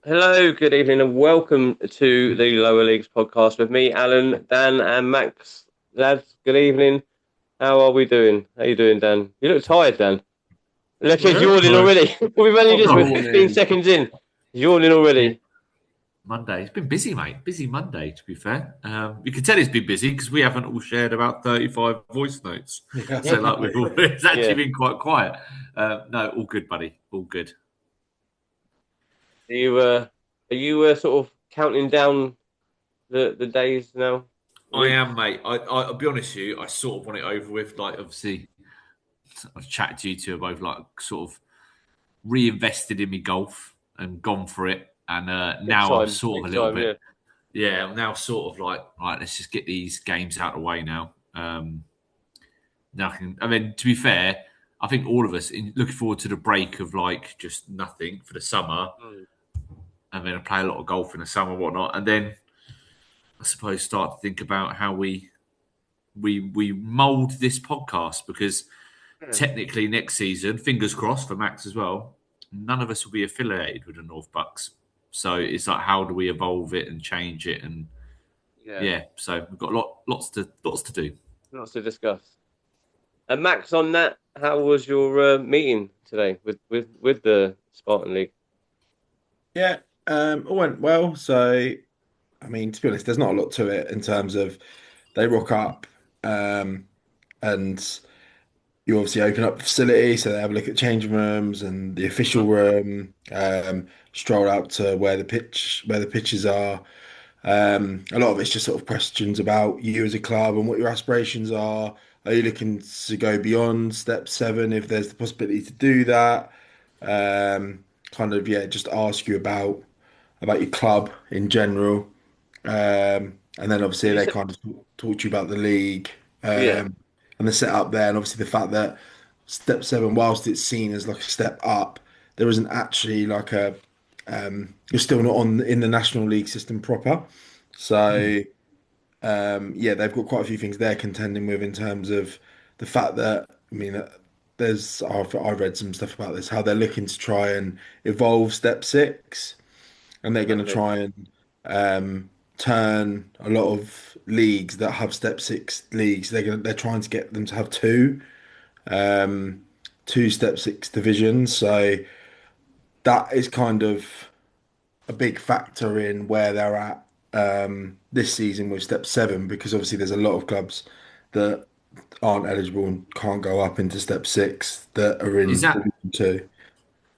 Hello, good evening, and welcome to the Lower Leagues podcast with me, Alan, Dan, and Max. Lads, good evening. How are we doing? How you doing, Dan? You look tired, Dan. Look, he's yawning already. We've only just been 15 seconds in. He's yawning already. Monday. It's been busy, mate. Busy Monday, to be fair. You can tell it's been busy because we haven't all shared about 35 voice notes. So, it's actually been quite quiet. No, all good, buddy. All good. Are you sort of counting down the days now? I am, mate. I'll be honest with you. I sort of want it over with. Like, obviously, I've chatted to you two both, like, sort of reinvested in me golf and gone for it. And now I'm sort of a little bit. Yeah, I'm now sort of like, right, let's just get these games out of the way now. Now to be fair, I think all of us looking forward to the break of like just nothing for the summer, and then I play a lot of golf in the summer, and whatnot, and then I suppose start to think about how we mould this podcast because technically next season, fingers crossed for Max as well, none of us will be affiliated with the North Bucks. So it's like, how do we evolve it and change it? And so we've got lots to do, lots to discuss. And Max, on that, how was your meeting today with the Spartan League? Yeah, it went well. So, I mean, to be honest, there's not a lot to it in terms of they rock up, and you obviously open up the facility, so they have a look at changing rooms and the official room. Stroll out to where the pitches are. A lot of it's just sort of questions about you as a club and what your aspirations are. Are you looking to go beyond step 7 if there's the possibility to do that? Just ask you about your club in general. And then obviously they kind of talk to you about the league and the setup there, and obviously the fact that step 7, whilst it's seen as like a step up, there isn't actually like you're still not in the National League system proper. So they've got quite a few things they're contending with in terms of the fact that, I mean, I've read some stuff about this, how they're looking to try and evolve step 6, and they're going to try and turn a lot of leagues that have step 6 leagues. They're trying to get them to have two step 6 divisions. So that is kind of a big factor in where they're at this season with step 7, because obviously there's a lot of clubs that aren't eligible and can't go up into step 6 that are in division 2.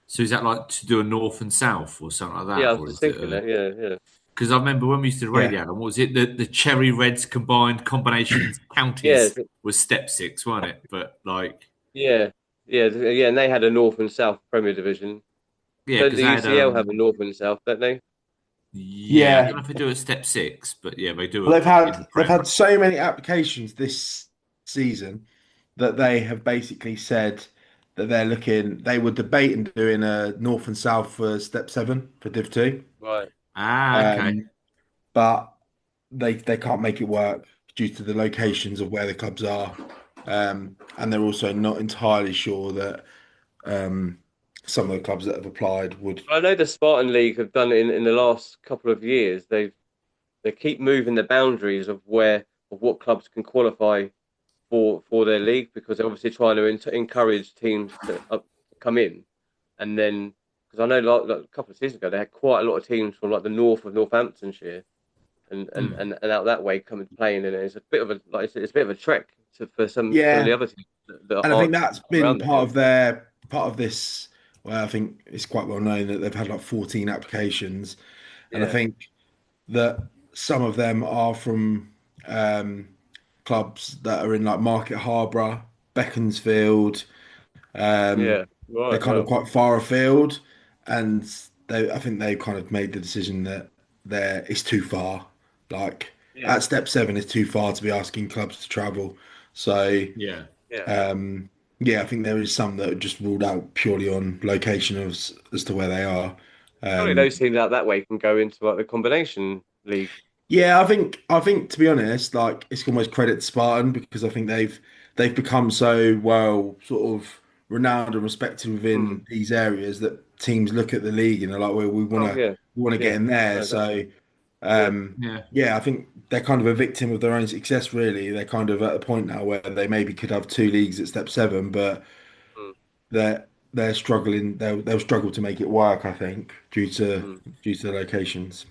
So is that like to do a north and south or something like that? Yeah, I was thinking that. Yeah. Because I remember when we used to do radio, what was it? The Cherry Reds combinations counties was step 6, wasn't it? But like, and they had a north and south Premier Division. Yeah, so the UCL have a north and south, don't they? Yeah, I don't know if they do it step 6, but yeah, they do. Well, they've had so many applications this season that they have basically said that they were debating doing a north and south for step 7 for Div 2. Right. Okay. But they can't make it work due to the locations of where the clubs are. And they're also not entirely sure that some of the clubs that have applied would. I know the Spartan League have done it in the last couple of years. They keep moving the boundaries of what clubs can qualify for their league, because they're obviously trying to encourage teams to come in. And then, because I know like a couple of seasons ago, they had quite a lot of teams from like the north of Northamptonshire and out that way coming to playing, and it's a bit of a trek for some of the other teams. And I think that's been part of this. Well, I think it's quite well known that they've had like 14 applications, and I think that some of them are from clubs that are in like Market Harborough, Beaconsfield. They're kind of quite far afield, and I think they kind of made the decision that it's too far. Like at step 7, it's too far to be asking clubs to travel. So I think there is some that are just ruled out purely on location as to where they are. Surely those teams out that way can go into like the combination league. Yeah, I think to be honest, like it's almost credit to Spartan, because I think they've become so well sort of renowned and respected within these areas that teams look at the league and are like, well, we want to get in there. No, So, Yeah. yeah, I think they're kind of a victim of their own success, really. They're kind of at a point now where they maybe could have two leagues at step 7, but mm, they're struggling. They'll struggle to make it work, I think, due to mm. the locations.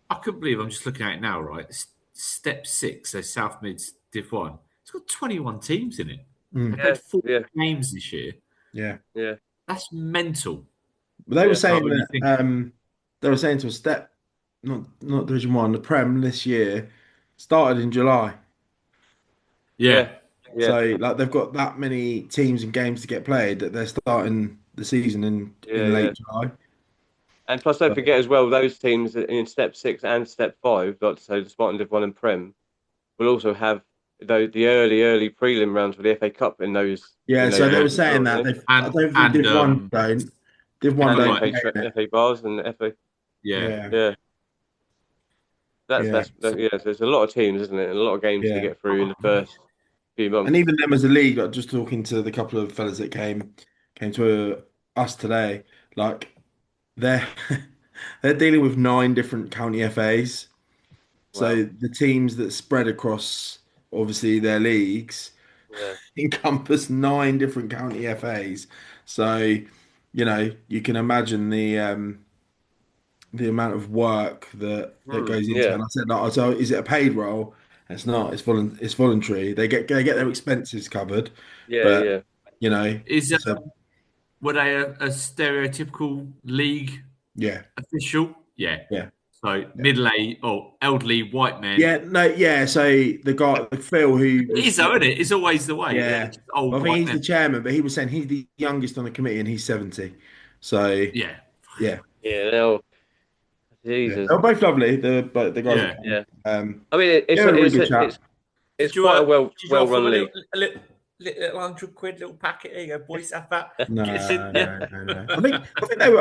I couldn't believe I'm just looking at it now, right? Step 6, so South Mid's Div 1. It's got 21 teams in it. They played 4 Yeah, games this year. Yeah. yeah, That's mental. But they were yeah. saying Like when you that think, they were saying to a step, not Division One, the Prem this year started in July. yeah, Yeah, yeah, So like they've got that many teams and games to get played that they're starting the season yeah, in yeah. late July. And plus, don't But, forget as well, those teams in step 6 and step 5, like so the Spartan Div 1 and Prem, will also have the early prelim rounds for the FA Cup yeah, in so those they yeah, were groups as saying well, that don't they've. I and don't think and Div One they? And don't like play in it. FA bars and FA. yeah, Yeah, Yeah, yeah, yeah. So there's a lot of teams, isn't it? And a lot of games to yeah. get through in the first few And months. even them as a league, like just talking to the couple of fellas that came to us today, like they're they're dealing with 9 different county FAs. Wow. So the teams that spread across obviously their leagues Yeah. encompass 9 different county FAs. So, you can imagine the amount of work that goes into it. Yeah. And I said, like, so is it a paid role? It's not. It's voluntary. They get their expenses covered, Yeah. but Yeah. is it's a were they a stereotypical league yeah, official? Yeah. yeah. So Yeah. middle-aged or elderly white men. Yeah, no, yeah. So the guy, Phil, who It was is, though, isn't it? It's always the way. Yeah, Yeah. just old Well, I think white he's the men. chairman, but he was saying he's the youngest on the committee and he's 70. So, Yeah, yeah. Yeah. No. Yeah. Jesus. They're both lovely, the guys yeah. that came. Yeah. I mean, Yeah, we had a really good chat. it's Did you quite a did you well offer them run league. a little 100 quid, little packet? Here you go, boys. Have that. No, Get us in. Yeah. no.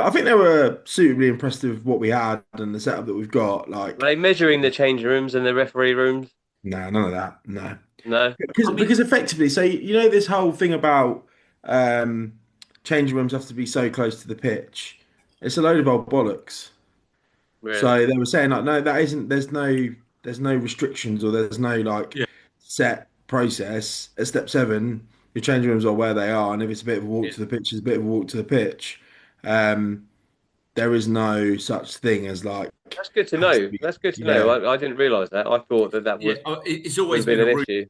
I think they were suitably impressed with what we had and the setup that we've got. Were Like, they measuring the change rooms and the referee rooms? no, none of that. No. No. Because I mean, effectively, so this whole thing about um changing rooms have to be so close to the pitch. It's a load of old bollocks. Really. So they were saying like, no, that isn't. There's no restrictions or there's no like yeah, set process. At step 7, your change rooms are where they are, and if it's a bit of a walk yeah. to the pitch, it's a bit of a walk to the pitch. Um, there is no such thing as like That's good to has to know. be. That's good to know. Yeah, I didn't realise that. I thought that Yeah, it's would always have been been a an rumor. issue.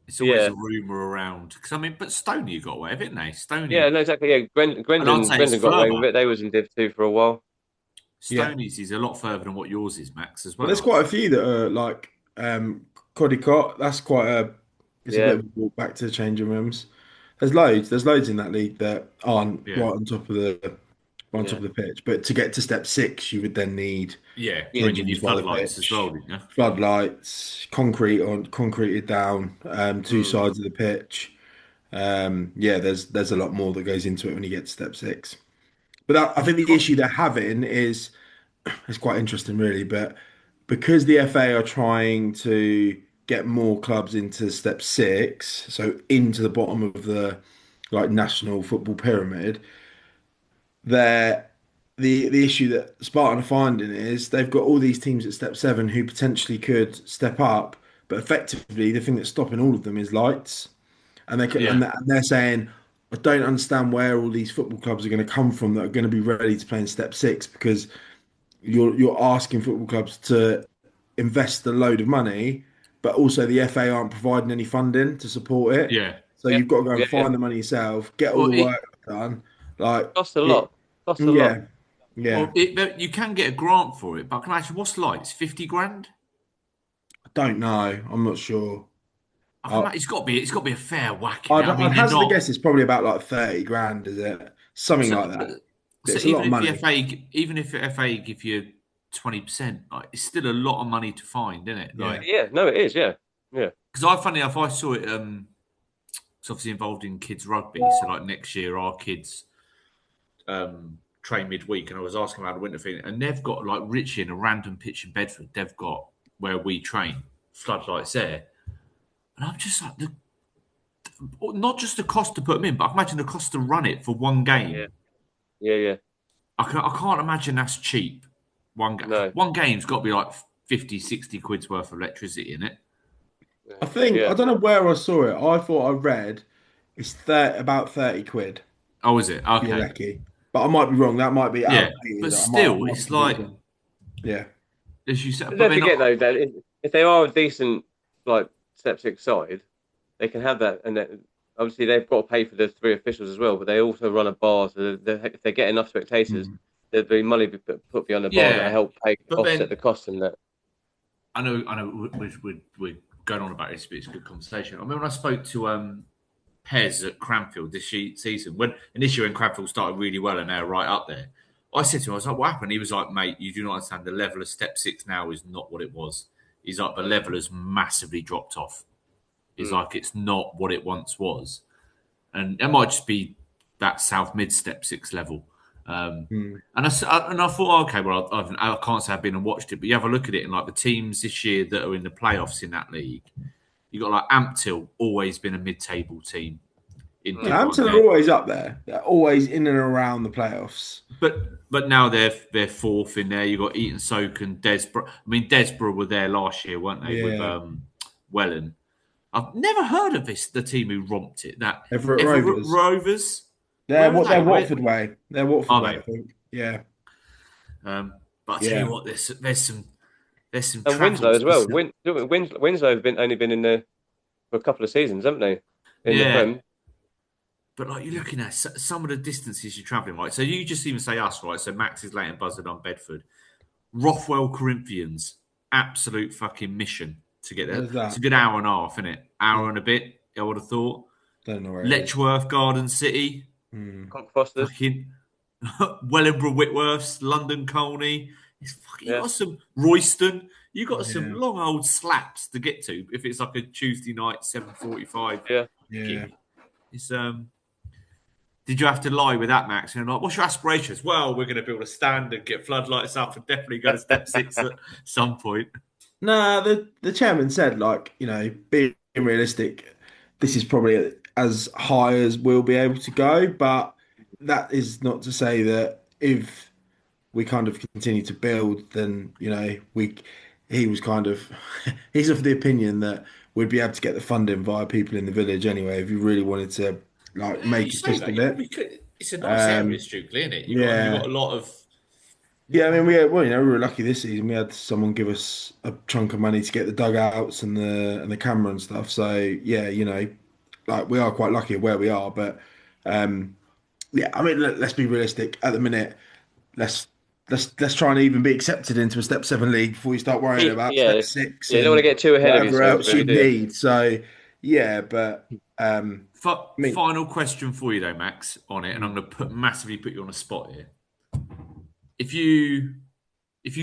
It's always Yeah. a rumor around. Because I mean, but Stony got away with it, didn't they? Yeah. Stony, No. Exactly. Yeah. and I'd say it's Grendon got away with further. it. They was in Div 2 for a while. yeah. Stony's is a lot further than what yours is, Max, as But there's well. quite a few that are like Codicott. That's quite a. It's a bit Yeah. of a walk back to the changing rooms. There's loads. There's loads in that league that aren't Yeah, right on top of Yeah. the pitch. But to get to step 6, you would then need yeah. Yeah. You changing need rooms by the floodlights as well, pitch, didn't you? floodlights, concreted down, two Mm. sides of the pitch. Yeah, there's a lot more that goes into it when you get to step 6. But I think the issue they're having is it's quite interesting, really. But because the FA are trying to get more clubs into step 6, so into the bottom of the like national football pyramid, they're the issue that Spartan are finding is they've got all these teams at step 7 who potentially could step up, but effectively the thing that's stopping all of them is lights, and Yeah, they're saying, I don't understand where all these football clubs are going to come from that are going to be ready to play in step 6 because you're asking football clubs to invest a load of money, but also the FA aren't providing any funding to support it. yeah. So Yeah. you've got to go and Yeah. Yeah. find the money yourself, get all Well, the work done. Like Costs a it, lot. Costs a lot. yeah, yeah. you can get a grant for it, but I can imagine what's lights, 50 grand. I don't know. I'm not sure. I can I, imagine it's got to be a fair whack in it. I'd, I mean, I'd they're hazard a not. guess. It's probably about like 30 grand, is it? Something So, like that. so It's a lot of money. even if the FA give you 20%, like, it's still a lot of money to find, isn't it? Yeah, Like, Yeah. No, it is. Yeah. Yeah. because funny enough, I saw it. It's obviously involved in kids rugby. So like next year, our kids train midweek, and I was asking about the winter thing, and they've got like Richie in a random pitch in Bedford. They've got where we train floodlights there, and I'm just like not just the cost to put them in, but I can imagine the cost to run it for one Yeah, game. yeah. I can't imagine that's cheap. No, One game's got to be like 50, 60 quid's worth of electricity in it. I think I yeah. don't know where I saw it. I thought I read it's about 30 quid Oh, is it? if you're Okay. lucky, but I might be wrong. That might be Yeah. outdated. But I still, might be it's completely like, wrong. Yeah, as you said, But but don't then, forget though that if they are a decent like step six side, they can have that, and obviously they've got to pay for the three officials as well. But they also run a bar, so if they get enough spectators, mm. there'll be money put behind the bar that yeah. help pay But offset then, the costs and that. I know we're going on about this, but it's a good conversation. I mean, when I spoke to Pez at Cranfield this season, when initially when Cranfield started really well and they were right up there, I said to him, I was like, what happened? He was like, mate, you do not understand. The level of step six now is not what it was. He's like, the level has massively dropped off. He's Mm. like, it's not what it once was. And it might just be that South Mid step six level. Mm. And I thought, okay, well, I can't say I've been and watched it, but you have a look at it, and like the teams this year that are in the playoffs in that league, you got like Amptill, always been a mid-table team in Yeah, Mm. Div One Hampton are there, always up there. They're always in and around the playoffs. but now they're fourth in there. You got Eton Soak and Desborough. I mean, Desborough were there last year, weren't they? With Yeah, Welland. I've never heard of the team who romped it. That Everett Everett Rovers. Rovers. Where are They're they? Where Watford way. They're Watford are way, they? I think. Yeah, But I tell you yeah. what, there's some And Winslow travels. as well. Winslow have been only been in there for a couple of seasons, haven't they? In the Yeah, Prem. but like you're looking at some of the distances you're travelling, right? So you just even say us, right? So Max is Leighton Buzzard on Bedford, Rothwell Corinthians, absolute fucking mission to get there. Where's It's a that? good hour and a half, isn't it? Yeah, Hour and a bit. I would have thought. don't know where it is. Letchworth Garden City, Hmm. Cockfosters. fucking Wellingborough Whitworths, London Colney. It's fucking, you Yeah. got some Royston. You got some Yeah, long old slaps to get to if it's like a Tuesday night 7:45 Yeah. yeah. gig. It's Did you have to lie with that, Max? And like, what's your aspirations? Well, we're going to build a stand and get floodlights up and definitely go to step six at some point. Nah, the chairman said, like, being realistic, this is probably as high as we'll be able to go, but that is not to say that if we kind of continue to build, then he was kind of he's of the opinion that we'd be able to get the funding via people in the village anyway if you really wanted to like Yeah, you make a say fist that. of You probably it. could. It's a nice area, Um, Stewkley, isn't it? You got yeah. a lot of. Yeah, I mean, we were lucky this season. We had someone give us a chunk of money to get the dugouts and the camera and stuff. So yeah, like we are quite lucky where we are. But yeah, I mean, let's be realistic. At the minute, let's let's try and even be accepted into a step seven league before you start worrying about step Yeah. six Yeah. You don't want to and get too ahead of whatever yourself, else you really, do you? need. So yeah, but I mean, Final question for you though, Max, on it, and I'm mm, going to massively put you on a spot here. If you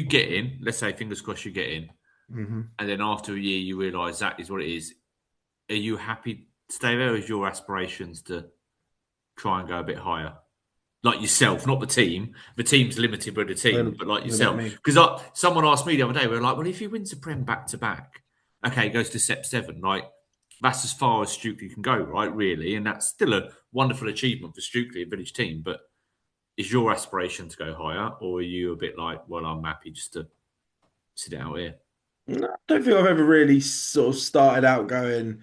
get in, let's say fingers crossed you get in, mhm. and then after a year you realise that is what it is, are you happy to stay there, or is your aspirations to try and go a bit higher? Like yourself, not the team. The team's limited by the team, but like What about yourself. me? Because someone asked me the other day, we were like, well, if he wins the Prem back to back, okay, goes to step seven, like that's as far as Stewkley can go, right? Really, and that's still a wonderful achievement for Stewkley, a village team. But is your aspiration to go higher, or are you a bit like, well, I'm happy just to sit out here, No, I don't think I've ever really sort of started out going,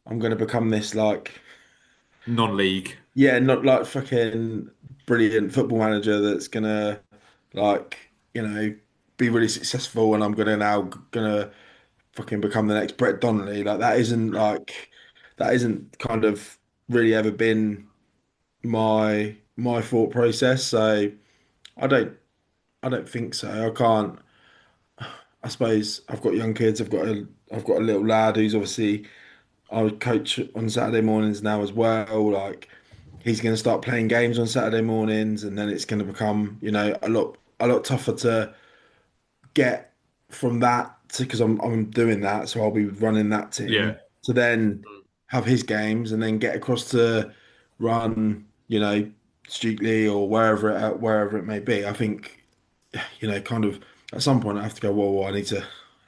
I'm going to become this like. non-league? Yeah, not like fucking brilliant football manager that's gonna like, be really successful and I'm gonna fucking become the next Brett Donnelly. Like that isn't kind of really ever been my thought process. So I don't I don't think so. I can't I suppose I've got young kids, I've got a little lad who's obviously I would coach on Saturday mornings now as well. Like he's going to start playing games on Saturday mornings, and then it's going to become, a lot tougher to get from that to because I'm doing that, so I'll be running that Yeah, team to then Mm. have his games and then get across to run, Stewkley or wherever it may be. I think, kind of at some point I have to go. Well,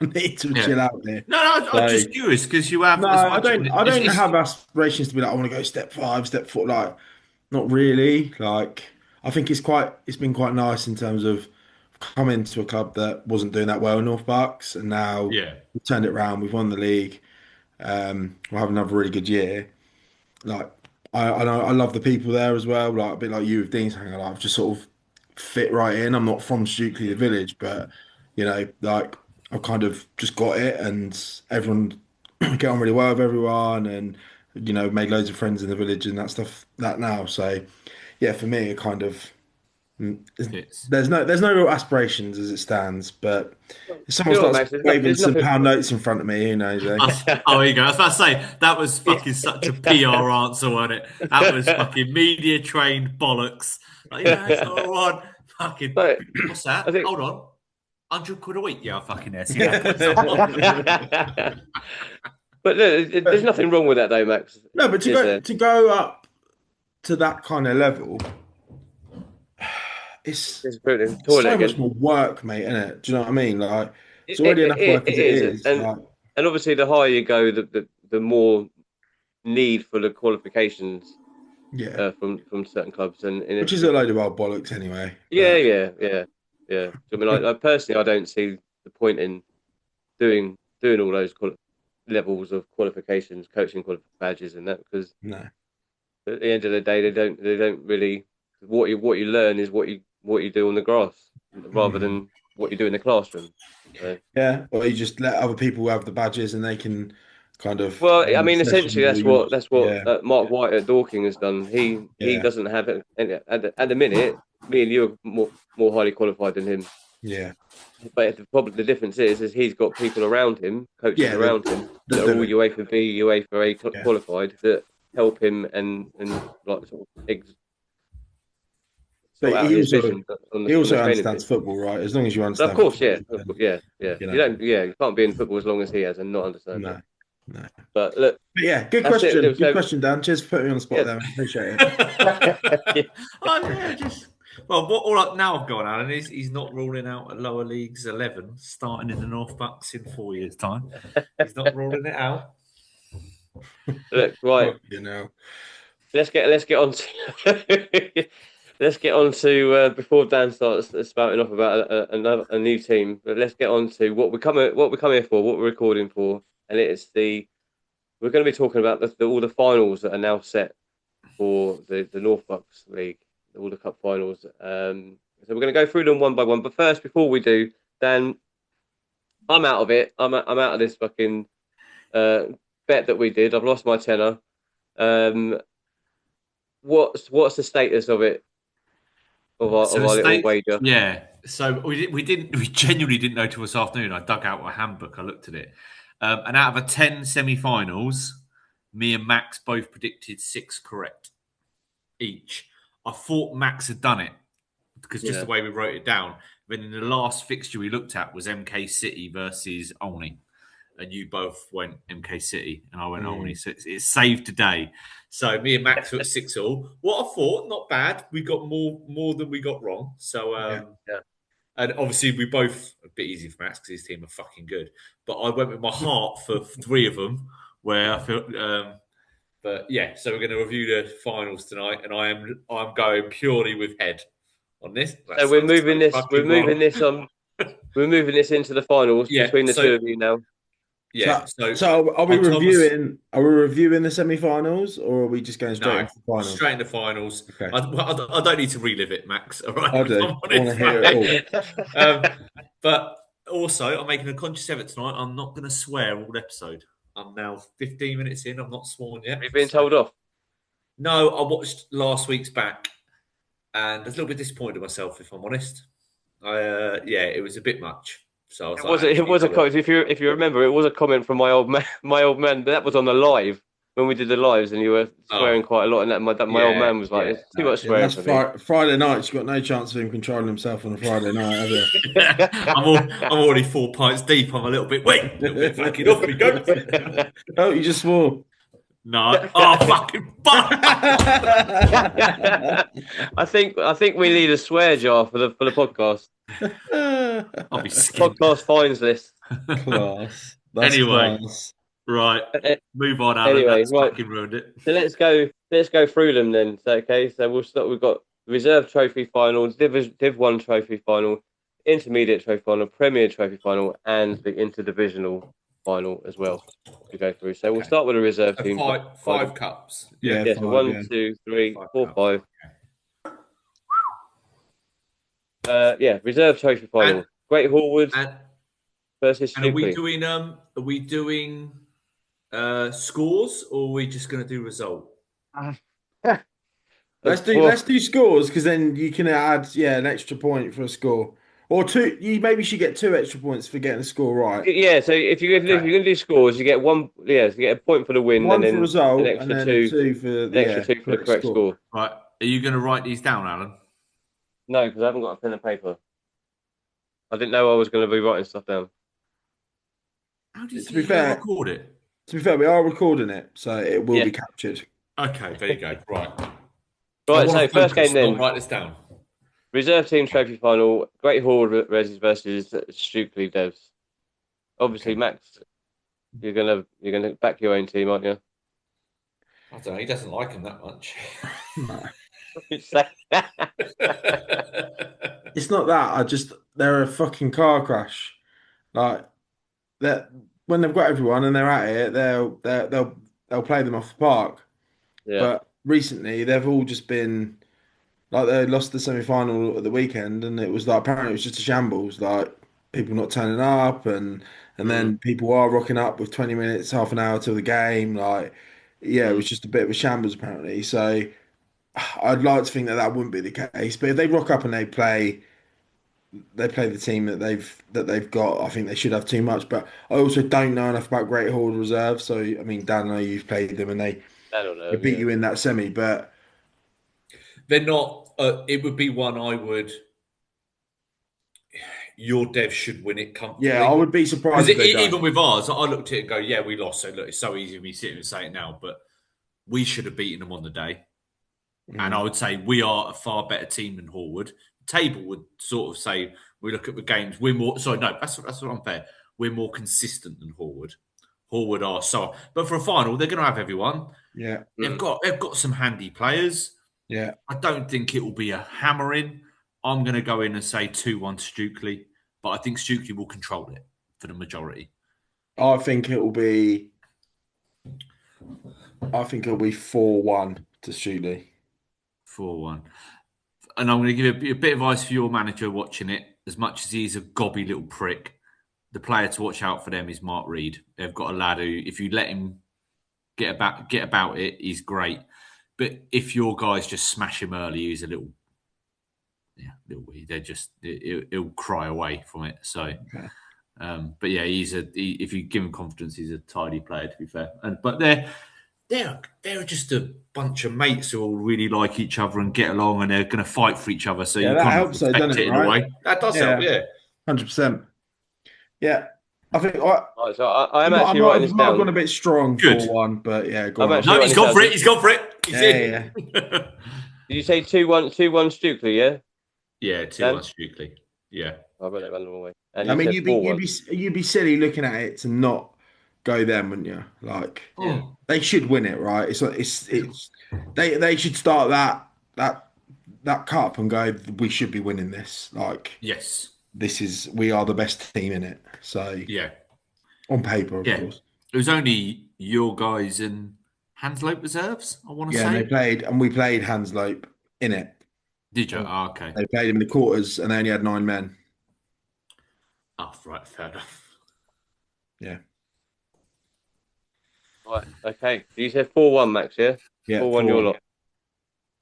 I I need to chill out here. No, I'm So, just curious because you have no, as I much. don't. I don't have aspirations to be like I want to go step 5, step 4. Like, not really. Like, I think it's been quite nice in terms of coming to a club that wasn't doing that well in North Bucks, and now Yeah. we've turned it around. We've won the league. We'll have another really good year. Like, I love the people there as well. Like a bit like you with Dean's Hanger. Like, I've just sort of fit right in. I'm not from Stewkley, the village, but like I've kind of just got it, and everyone get on really well with everyone, and made loads of friends in the village and that stuff. That now, so yeah, for me, it kind of Fits. there's no real aspirations as it stands, but if someone You know what, starts Max? waving There's some nothing. pound notes in front of me, who knows, eh? Oh, there you go. I was about to say that was fucking such a PR answer, wasn't it? That was fucking media trained bollocks. Like, it's all right. Fucking But what's that? I think. Hold on, £100 a week. Yeah, I fucking there. See that? But look, there's nothing wrong with that, though, Max. No, but to go up to that kind of level, it's Just put it in the so toilet much again. more work, mate, isn't it? Do you know what I mean? Like, it's already enough work as it is. and Like, and obviously the higher you go, the more need for the qualifications yeah, from certain clubs, and which is a load of old bollocks anyway. yeah, But yeah. I mean, I personally, I don't see the point in doing all those levels of qualifications, coaching badges, and that, because no, at the end of the day, they don't really, what you learn is what you do on the grass rather than what you do in the classroom. So. yeah, or you just let other people have the badges and they can kind of Well, I run the mean, essentially, sessions, or that's what yeah, Mark White at Dorking has done. He yeah, doesn't have it at the minute. Me and you are more highly qualified than him. yeah, But the difference is he's got people around him, coaches yeah. around him that are Do all it. UEFA B, UEFA A Yeah. qualified, that help him and like sort of But sort out his vision on he the also training understands pitch. football, right? As long as you But of understand course, football, yeah, then, yeah. you You know, don't, you can't be in football as long as he has and not understand it. no, no. But look, But yeah, good that's it. question. Good So, question, Dan. Cheers for putting me on the spot yeah. there. Appreciate it. Well, what all up now I've gone, Alan, is he's not ruling out a lower leagues 11 starting in the North Bucks in 4 years' time. He's not ruling it out. Look, right. Let's get on to let's get on to before Dan starts spouting off about a new team. But let's get on to what we come here for, what we're recording for, and we're going to be talking about all the finals that are now set for the North Bucks League, all the cup finals. So we're going to go through them one by one. But first, before we do, Dan, I'm out of it. I'm out of this fucking bet that we did. I've lost my tenner. What's the status of it? Of our little wager? Yeah. So we genuinely didn't know till this afternoon. I dug out a handbook. I looked at it, and out of 10 semi-finals, me and Max both predicted 6 correct each. I thought Max had done it because just the way we wrote it down. Then in the last fixture we looked at was MK City versus Olney. And you both went MK City and I went Olney. So it's saved today. So me and Max were at 6-all. What I thought, not bad. We got more than we got wrong. So and obviously we both, a bit easy for Max because his team are fucking good. But I went with my heart for 3 of them where I felt but yeah, so we're going to review the finals tonight, and I'm going purely with head on this. So we're moving this into the finals between the two of you now. Yeah. So are we reviewing? Are we reviewing the semi-finals, or are we just going straight into the finals? Straight into finals. Okay. I don't need to relive it, Max. All right. I do. I want to hear it all. But also, I'm making a conscious effort tonight. I'm not going to swear all episode. I'm now 15 minutes in. I'm not sworn yet. Have you been told off? No, I watched last week's back, and I was a little bit disappointed in myself, if I'm honest. It was a bit much. So it was a comment. If you remember, it was a comment from my old man. But that was on the live when we did the lives, and you were swearing quite a lot. And my old man was like, "It's too much swearing for me." Friday night, you've got no chance of him controlling himself on a Friday night, have you? I'm already 4 pints deep. I'm a little bit fucking off we go. Oh, you just swore. No. Oh, fucking fuck. I think we need a swear jar for the podcast. I'll be skinned. Podcast fines list. Class. That's Anyway, class. right. Move on, Alan. Anyway, That's right. fucking ruined it. So let's go through them then. So, okay, so we'll start. We've got reserve trophy final, Div 1 trophy final, intermediate trophy final, Premier trophy final, and the interdivisional final as well to go through. So we'll start with the reserve So team. five cups. Yeah, Yeah, so 5, one, yeah. 2, 3, Five 4, cups. 5. Yeah, reserve trophy final. And- Great Hallwood And versus and are we Stewkley. doing scores, or are we just going to do result? Let's do scores because then you can add an extra point for a score. Or two, you maybe should get 2 extra points for getting the score right. Yeah, so if you're going to do scores, you get one. Yeah, so you get a point for the win, and 1 for then an result and extra then two, 2 for an extra two for the correct correct score. score. Right. Are you going to write these down, Alan? No, because I haven't got a pen and paper. I didn't know I was going to be writing stuff down. How do you To think be you're going fair, to record it? we are recording it, so it will be captured. Okay, there you go. Right. Right, so first game I'll then. write this down. Reserve team trophy final. Great Hall versus Stewkley Devs. Obviously, Max, you're gonna back your own team, aren't you? I don't know. He doesn't like him that much. No. It's not that. They're a fucking car crash. Like that when they've got everyone and they're at it, they'll play them off the park. Yeah. But recently they've all just been like they lost the semi-final at the weekend, and it was like apparently it was just a shambles. Like people not turning up, and then people are rocking up with 20 minutes, half an hour till the game. Like it was just a bit of a shambles apparently. So I'd like to think that that wouldn't be the case. But if they rock up and they play the team that they've got. I think they should have too much, but I also don't know enough about Great Hall Reserve. So I mean, Dan, I know you've played them and I don't know. they beat you in that semi, but They're not. It would be one I would. Your dev should win it comfortably. I would be surprised if they even don't. with ours, I looked at it and go, "Yeah, we lost." So look, it's so easy for me sitting and saying it now, but we should have beaten them on the day. And I would say we are a far better team than Hallwood. The table would sort of say we look at the games. We're more. Sorry, no, that's not unfair. We're more consistent than Hallwood. Hallwood are so, but for a final, they're going to have everyone. Yeah, They've got some handy players. yeah. I don't think it will be a hammering. I'm going to go in and say 2-1 Stewkley, but I think Stewkley will control it for the majority. I think it will be. I think it'll be 4-1 to Stewkley. 4-1. And I'm going to give you a bit of advice for your manager watching it. As much as he's a gobby little prick, the player to watch out for them is Mark Reed. They've got a lad who, if you let him get about it, he's great. But if your guys just smash him early, he's a little weed. He'll cry away from it. So, but yeah, if you give him confidence, he's a tidy player. To be fair, but they're just a bunch of mates who all really like each other and get along, and they're going to fight for each other. So you that kind helps, of respect doesn't it? in Right? a way. That does help. Yeah, 100%. Yeah, I think Right, so I'm I actually writing this might have down. gone a bit strong Good. 4-1, but go I'm on. actually no, he's gone for it. He's gone for it. He's in. Yeah. Did you say 2-1 Stewkley? Yeah. Yeah, 2-1 Stewkley. Yeah. I read that random away. And I you mean, said 4-1. you'd be silly looking at it to not go them, wouldn't you? Like, they should win it, right? They should start that cup and go. We should be winning this. Like, Yes. We are the best team in it. So Yeah. on paper, of course. It was only your guys and Hanslope reserves, I want to say. And we played Hanslope in it. Did you? Oh, okay. They played him in the quarters and they only had 9 men. Oh, right, fair enough. Yeah. Right, okay. You said 4-1, Max, yeah? Yeah. 4-1 your lot.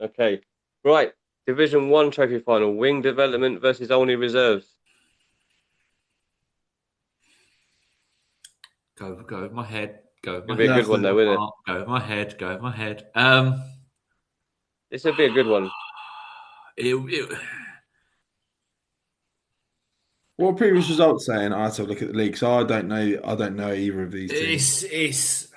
Okay. Right. Division 1 trophy final. Wing Development versus Olney Reserves. Go with my head. Go with my It'll be a head. good one, though, isn't it? Go with my head. Go with my head. This will be a good one. What previous results saying? I have to look at the league, so I don't know. I don't know either of these teams. Let's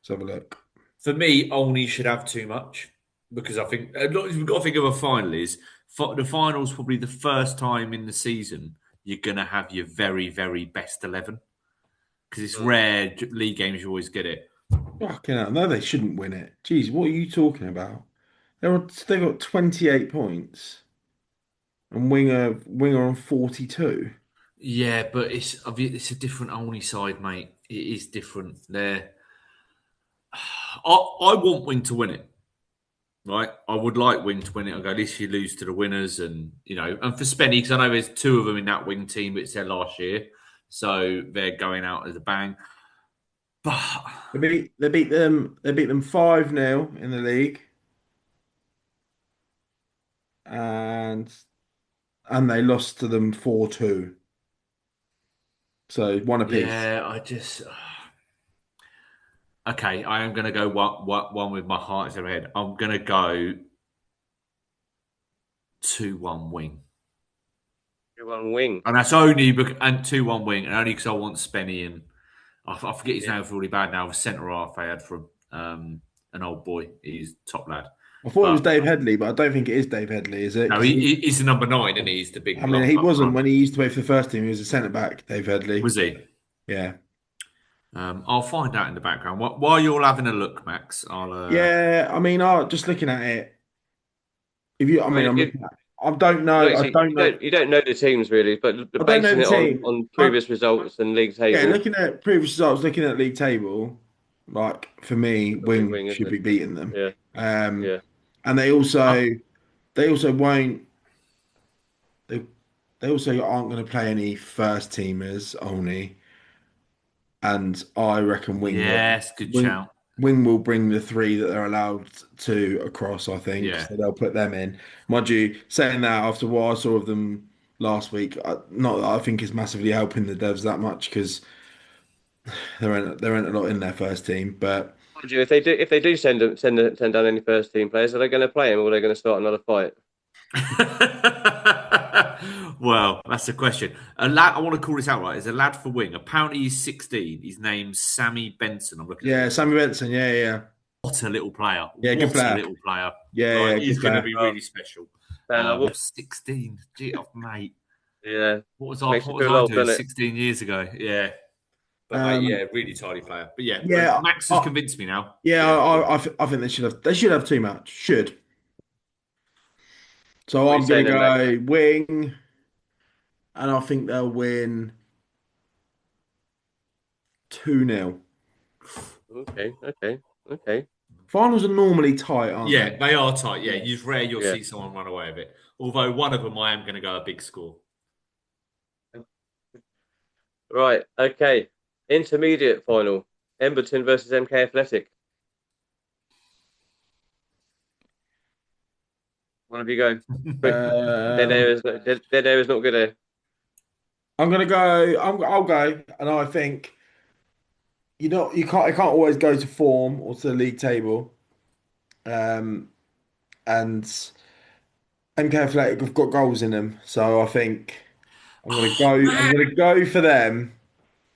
have a look. For me, Olney should have too much because I think we've got to think of a final is the final's probably the first time in the season you're going to have your very, very best 11. Because it's rare, league games, you always get it. Fucking hell. No, they shouldn't win it. Jeez, what are you talking about? They've got 28 points and Winger on 42. Yeah, but it's a different only side, mate. It is different. I want Wing to win it, right? I would like Wing to win it. I go, at least you lose to the winners, and and for Spenny, because I know there's two of them in that Wing team, but it's their last year, so they're going out as a bang. But They beat them 5-0 in the league. And they lost to them 4-2. So one apiece. yeah, okay. I am going to go one with my heart in my head. I'm going to go 2-1 Wing. 2-1 Wing. And that's only because, and 2-1 Wing, and only because I want Spenny in. I forget his name, it's really bad now. The centre half I had from an old boy. He's top lad. I thought it was Dave Headley, but I don't think it is Dave Headley, is it? No, he's the number 9, and he's the big. I mean, he wasn't when he used to play for the first team. He was a centre back, Dave Headley. Was he? Yeah. I'll find out in the background. While you're having a look, Max, I'll. Yeah, I mean, just looking at it. I don't know. You don't know the teams really, but basing it on previous results and league table. Yeah, looking at previous results, looking at league table, like for me, Wing should be beating them. Yeah. And they also won't. They also aren't going to play any first teamers only. And I reckon Wing. Yes, good shout. Wing will bring the 3 that they're allowed to across, I think. Yeah. So they'll put them in. Mind you, saying that after what I saw of them last week, not that I think is massively helping the Devs that much because there ain't a lot in their first team. But mind you, if they do send down any first team players, are they going to play them or are they going to start another fight? Well, that's the question. A lad, I want to call this out right. There's a lad for Wing. Apparently, he's 16. His name's Sammy Benson. I'm looking. Yeah, Sammy Benson. Yeah. What a little player. Yeah, good player. A little player. Yeah, he's going to be really special. 16. Gee, mate. Yeah. What was I doing 16 years ago? Yeah. But mate, really tidy player. But yeah, Max has convinced me now. Yeah, I think they should have too much. Should. So I'm going to go Wing, and I think they'll win 2-0. Okay. Finals are normally tight, aren't they? Yeah, they are tight. Yeah, it's rare you'll see someone run away with it. Although one of them, I am going to go a big score. Right, okay. Intermediate final. Emberton versus MK Athletic. One of you go. Dead air is not good air. I'm gonna go. I'll go, and I think you can't always go to form or to the league table. And MK Athletic have got goals in them, so I think I'm gonna go. I'm gonna go for them.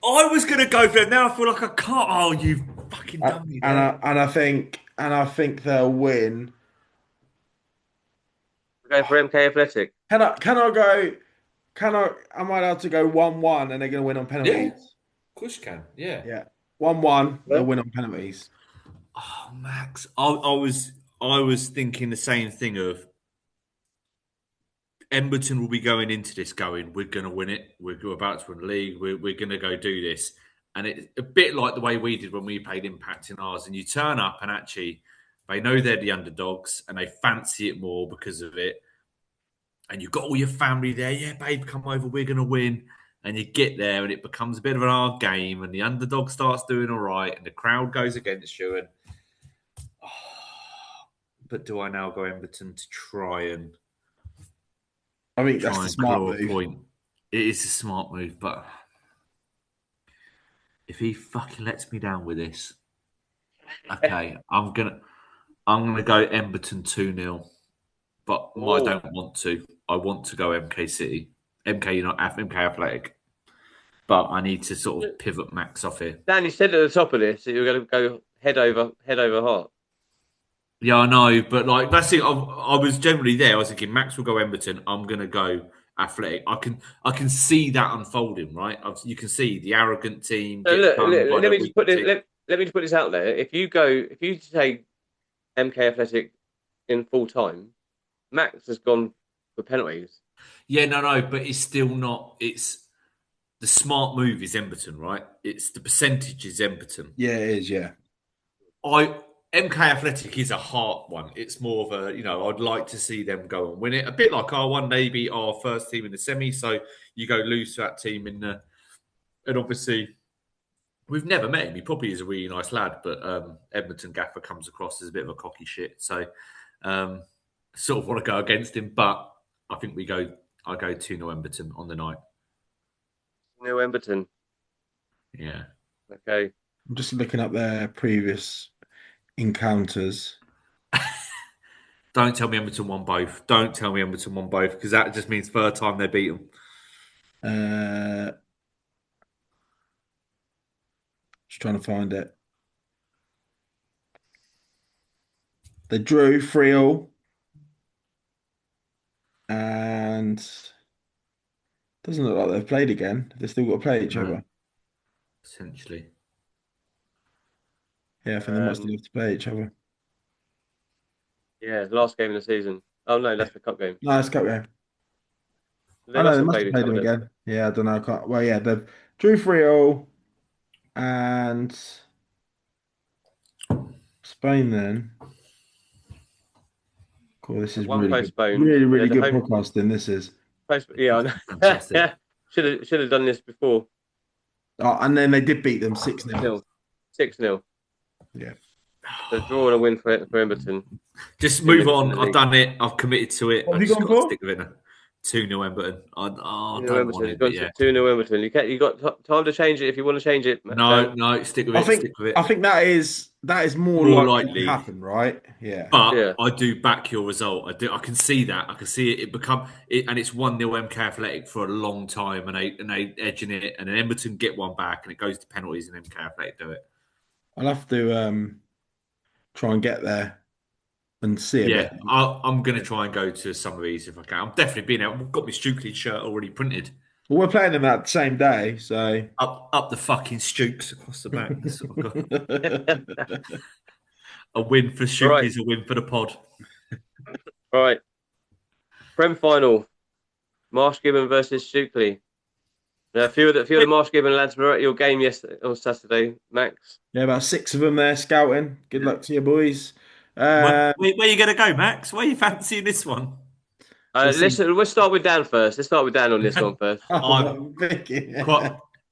I was gonna go for them. Now I feel like I can't. Oh, you've fucking done me. And I think they'll win. We're going for MK Athletic. Can I go? Am I allowed to go 1-1 and they're going to win on penalties? Yeah, of course you can. Yeah. Yeah. 1-1, they'll win on penalties. Oh, Max, I was thinking the same thing of Emberton will be going into this going, we're going to win it. We're about to win the league. We're going to go do this. And it's a bit like the way we did when we played Impact in ours. And you turn up and actually they know they're the underdogs and they fancy it more because of it. And you've got all your family there. Yeah, babe, come over. We're going to win. And you get there and it becomes a bit of an hard game and the underdog starts doing all right and the crowd goes against you. And but do I now go Emberton to try and... I think that's the smart move. Point. It is a smart move, but if he fucking lets me down with this, okay, I'm gonna go Emberton 2-0, but I don't want to. I want to go MK City, MK Athletic, but I need to sort of pivot Max off here. Dan, you said at the top of this that you were going to go head over heart. Yeah, I know, but like that's it. I was generally there. I was thinking Max will go Emberton. I'm going to go athletic. I can see that unfolding, right? You can see the arrogant team So get look, done by let the me just weaker put this. team. Let me just put this out there. If you take MK Athletic in full time, Max has gone for penalties. Yeah, no, but it's still not. It's the smart move is Emberton, right? It's the percentage is Emberton. Yeah, it is. Yeah. MK Athletic is a hard one. It's more of a, I'd like to see them go and win it. A bit like our one, maybe our first team in the semi. So you go lose to that team and obviously we've never met him. He probably is a really nice lad, but Edmonton Gaffer comes across as a bit of a cocky shit. So sort of want to go against him, but I think I go 2-0 Edmonton on the night. No Emberton. Yeah. Okay. I'm just looking up their previous encounters. Don't tell me Edmonton won both. Don't tell me Edmonton won both because that just means third time they beat them. Just trying to find it. They drew 3-3 and doesn't look like they've played again. They've still got to play each other. Essentially. Yeah, I think they must still have to play each other. Yeah, the last game of the season. Oh no, that's the cup game. No, it's cup game. They They have must have played them again. Yeah, I don't know. I can't. Well, yeah, they've drew 3-3 and Spain then. Cool, this is One really good. postponed. Really Yeah, good podcasting. This is. Yeah, I know. Fantastic. Should have done this before. Oh, and then they did beat them 6-0. 6-0. Yeah. So draw and a win for Emberton. Just move on. I've done it. I've committed to it. What I have you just gone got to for? stick with it. 2-0 Emberton. I don't 2-0 want Emberton. it, but yeah. 2-0 Emberton. You got time to change it if you want to change it. No, stick with it. Stick with it. I think that is more likely to happen, right? Yeah. But yeah. I do back your result. I can see that. I can see it become it, and it's 1-0 MK Athletic for a long time, and they edging it, and then Emberton get one back, and it goes to penalties, and MK Athletic do it. I'll have to try and get there and see a bit. I'm going to try and go to some of these if I can. I'm definitely being out. I've got my Stewkley shirt already printed. Well, we're playing them that same day, so Up the fucking Stewks across the back. That's what I've got. A win for Stewkley is a win for the pod. All right. Prem final. Marsh Gibbon versus Stewkley. Now, a few of the Marsh Gibbon lads were at your game yesterday on Saturday, Max. Yeah, about 6 of them there scouting. Good luck to you, boys. Where are you going to go, Max? Where are you fancying this one? Let's start with Dan first. Let's start with Dan on this one first.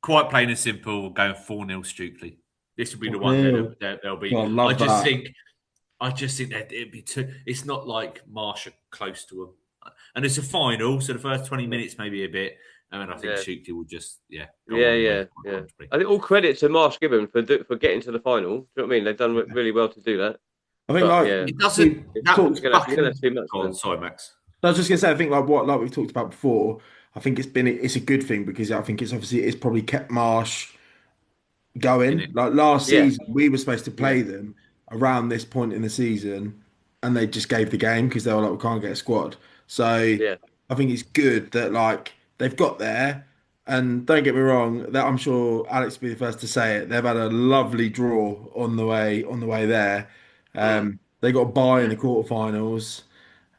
Quite plain and simple, going 4-0 Stewkley. This will be the one that they'll be. I just think that it'd be too. It's not like Marsh are close to them, and it's a final, so the first 20 minutes maybe a bit. And I think Stewkley will just I think all credit to Marsh Gibbon for getting to the final. Do you know what I mean? They've done really well to do that. I think it doesn't. Sorry, Max. I was just gonna say, I think like we've talked about before. I think it's a good thing because I think it's probably kept Marsh going. Like last season, we were supposed to play them around this point in the season, and they just gave the game because they were like, we can't get a squad. So I think it's good that like they've got there. And don't get me wrong, that I'm sure Alex will be the first to say it. They've had a lovely draw on the way there. They got a bye in the quarterfinals,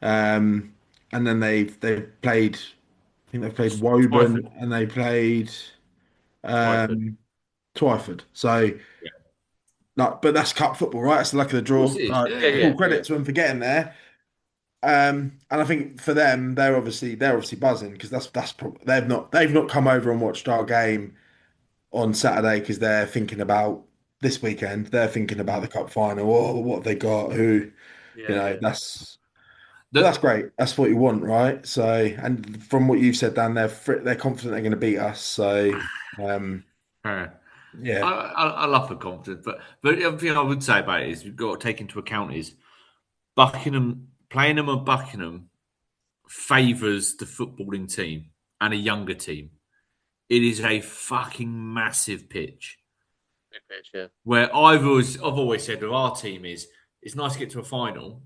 and then they've played. I think they've played Woburn and they played Twyford. So, but that's cup football, right? That's the luck of the draw. Full credit to them for getting there. And I think for them, they're obviously buzzing because they've not come over and watched our game on Saturday because they're thinking about this weekend. They're thinking about the cup final. Oh, what have they got? That's great. That's what you want, right? So, and from what you've said, Dan, they're confident they're going to beat us. So, I love the confidence, but the thing I would say about it is we've got to take into account is Buckingham. Playing them at Buckingham favours the footballing team and a younger team. It is a fucking massive pitch. Big pitch, yeah. Where I've always said with our team is it's nice to get to a final.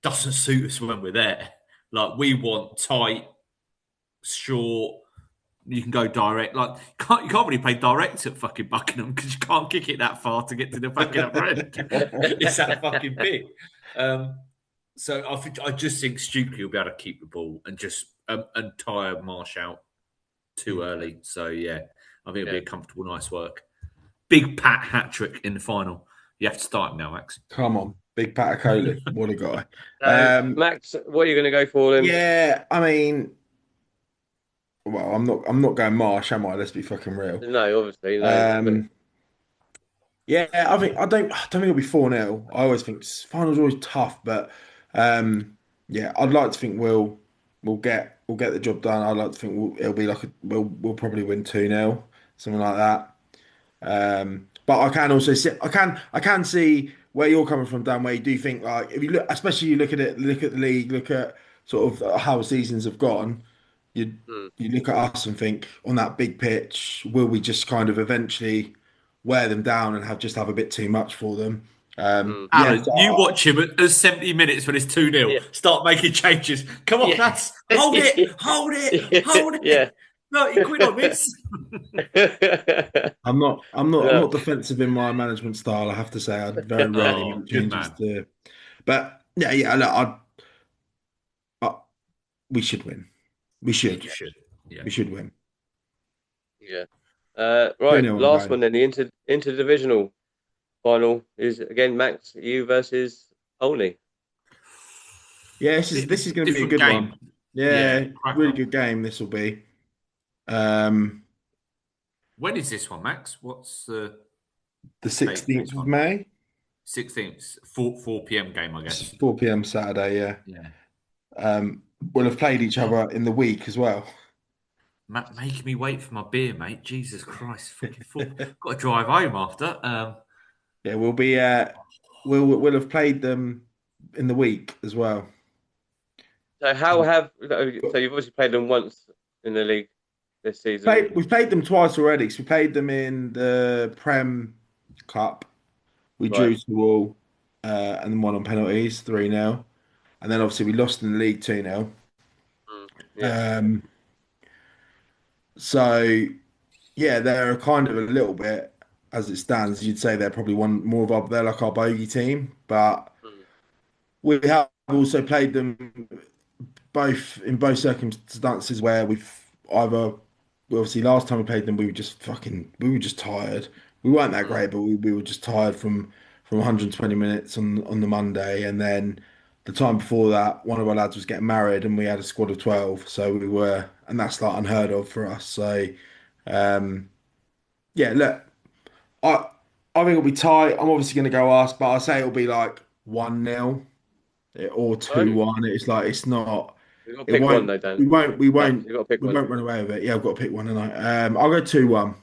Doesn't suit us when we're there. Like we want tight, short. You can go direct. Like you can't really play direct at fucking Buckingham because you can't kick it that far to get to the fucking upper end. It's that fucking big. So I just think Stewkley will be able to keep the ball and just and tire Marsh out too early. So yeah, I think it'll be a comfortable, nice work. Big Pat hat trick in the final. You have to start him now, Max. Come on, big Pat Coley. What a guy. Max, what are you going to go for then? Yeah, I mean, well, I'm not going Marsh, am I? Let's be fucking real. No, obviously, no. Yeah, I don't think it'll be 4-0. I always think finals are always tough, but yeah, I'd like to think we'll get the job done. I'd like to think it'll be like we'll probably win 2-0, something like that. But I can also see I can see where you're coming from, Dan. Where you do think like if you look, especially you look at it, look at the league, look at sort of how seasons have gone. You look at us and think on that big pitch, will we just kind of eventually wear them down and have a bit too much for them? Alan, so you watch him at 70 minutes when it's 2-0. Yeah. Start making changes. Come on, lads. Hold it. Yeah. 30 quid on this. I'm not defensive in my management style. I have to say, I'd very rarely make changes to. But look, we should win. We should. You should. Yeah. We should win. Yeah. Right. Last one then. The interdivisional final is again Max, you versus Olney. Yeah, this is going to be a good one. Yeah, really good game. This will be. When is this one, Max? What's the 16th of May? 16th, 4 p.m. game, I guess. 4 p.m. Saturday, yeah. We'll have played each other in the week as well. Making me wait for my beer, mate. Jesus Christ, got to drive home after. Yeah, we'll be. We'll have played them in the week as well. So so you've obviously played them once in the league this season. We've played them twice already. So we played them in the Prem Cup. We drew 2-2 and then won on penalties 3-0. And then obviously we lost in the league 2-0. So yeah, they're kind of a little bit as it stands. You'd say they're probably one more of they're like our bogey team, but we have also played them in both circumstances where obviously last time we played them we were just tired. We weren't that great, but we were just tired from 120 minutes on the Monday, and then the time before that, one of our lads was getting married, and we had a squad of 12. So and that's like unheard of for us. So, yeah, look, I think it'll be tight. I'm obviously going to go ask, but I say it'll be like 1-0 or 2-1. It's like it's not. You've got to pick one though, Dan. We won't run away with it. Yeah, I've got to pick one tonight. I'll go 2-1.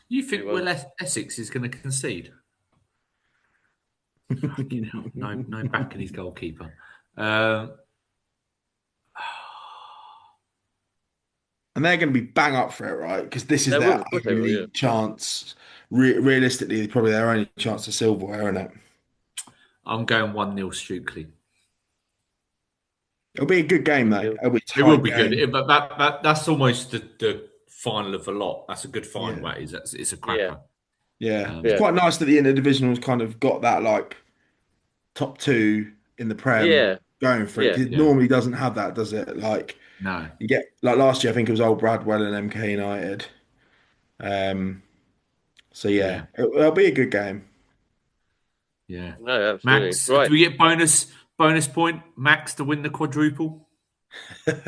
You think Essex is going to concede? Fucking hell. No back in his goalkeeper. And they're going to be bang up for it, right? Because this is their only chance. Realistically, probably their only chance to silverware, isn't it? I'm going 1-0 Stewkley. It'll be a good game, though. It will be good. But that's almost the final of a lot. That's a good final, that is. It's a cracker. Yeah. It's quite nice that the interdivisional's kind of got that, like, top two in the Prem going for it. It normally doesn't have that, does it? Like, no. You get, like, last year, I think it was Old Bradwell and MK United. So, yeah. It'll be a good game. Yeah. No, absolutely. Max, do we get bonus point, Max, to win the quadruple? Fuck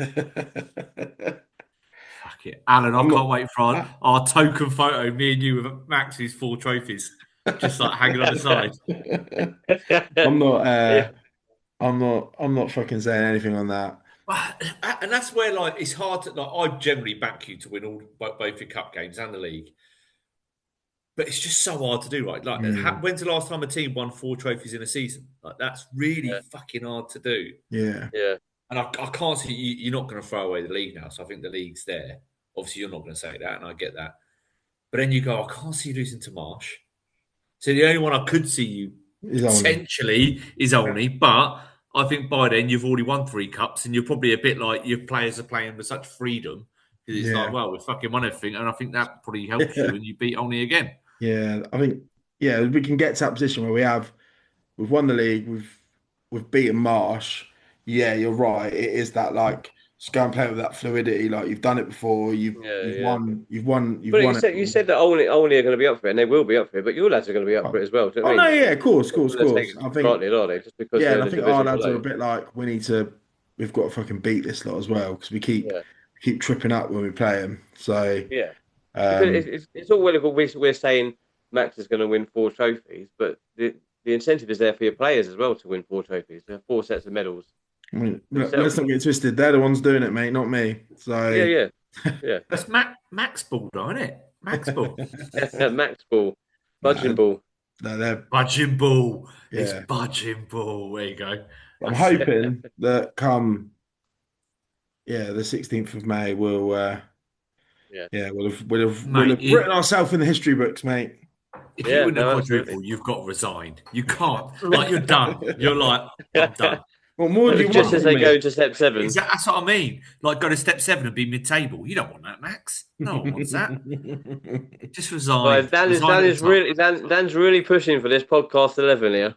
it. Alan, I can't wait for our token photo, me and you with Max's 4 trophies. Just like hanging on the side. I'm not fucking saying anything on that. And that's where like it's hard to I generally back you to win both your cup games and the league. But it's just so hard to do, right? Like, when's the last time a team won 4 trophies in a season? Like, that's really fucking hard to do. Yeah. And I can't see you're not going to throw away the league now. So I think the league's there. Obviously, you're not going to say that, and I get that. But then you go, I can't see you losing to Marsh. So the only one I could see you potentially is Olney, but I think by then you've already won 3 cups, and you're probably a bit like your players are playing with such freedom. Because it's like, well, we've fucking won everything, and I think that probably helps you when you beat Olney again. Yeah, I think we can get to that position where we've won the league, we've beaten Marsh. Yeah, you're right. It is that like just go and play with that fluidity. Like you've done it before. Yeah, You've yeah. won. You've But won it. you said that only are going to be up for it, and they will be up for it. But your lads are going to be up for Oh, it as well. Do you know oh what I no, mean? yeah, of course, of They're course, not of going to take course. it I for think granted, are they? Just because yeah, they're and in I a think our division lads are below. a bit like we've got to fucking beat this lot as well because we Yeah, keep tripping up when we play them. So yeah. Because um, it's all well and good. We're saying Max is going to win 4 trophies, but the incentive is there for your players as well to win 4 trophies. They have 4 sets of medals I mean, let's themselves. not get twisted. They're the ones doing it, mate, not me. Yeah, So yeah, yeah. That's Max Ball, isn't it? Max Ball. Max ball, budging no, ball. no, they're Budging Ball. It's yeah. Budging Ball. There you go. I'm That's it. hoping that come the 16th of May Yeah, we'll Mate, have written ourselves in the history books, mate. if you yeah. win the No, absolutely. quadruple, you've got to resign. You can't. Like, you're done. You're like, I'm done. What more do you Just want as from they go me? into step 7. That's what I mean. Like, go to step 7 and be mid-table. You don't want that, Max. No one wants that. Just Right, resign. Resign at the top. Dan's really pushing for this podcast 11 here.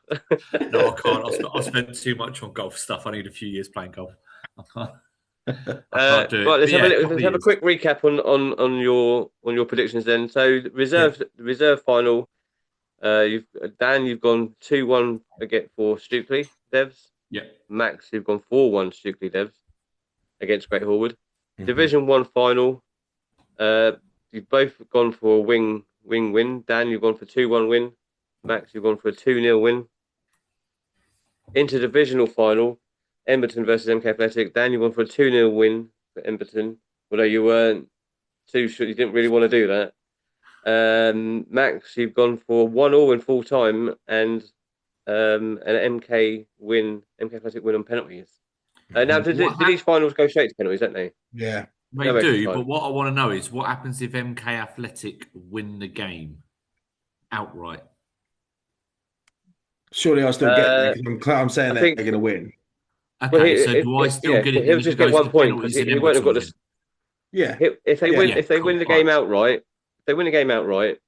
No, I can't. I spent too much on golf stuff. I need a few years playing golf. I can't. I can't do it. Right, But yeah, a couple let's of have a years. quick recap on your predictions then. So the reserve final. You've gone 2-1 against for Stewkley Devs. Yeah. Max, you've gone 4-1 Stewkley Devs against Great Horwood. Mhm. Division 1 final. You've both gone for a win win. Dan, you've gone for 2-1 win. Max, you've gone for a 2-0 win. Interdivisional final. Emberton versus MK Athletic. Dan, you won for a 2-0 win for Emberton, although you weren't too sure, you didn't really want to do that. Max, you've gone for 1-1 in full time and an MK Athletic win on penalties. Now, did these finals go straight to penalties, don't they? Yeah. They No extra do, time. but what I want to know is what happens if MK Athletic win the game outright? Surely I'll still get there because I'm saying I they're think- going to win. Okay, so do I still get it then he'll if just it get goes 1 to point because penalties and he won't have got Emberton the. win? Yeah. If they Yeah. win, Yeah, if they cool. win the All right. game outright, if they win the game outright,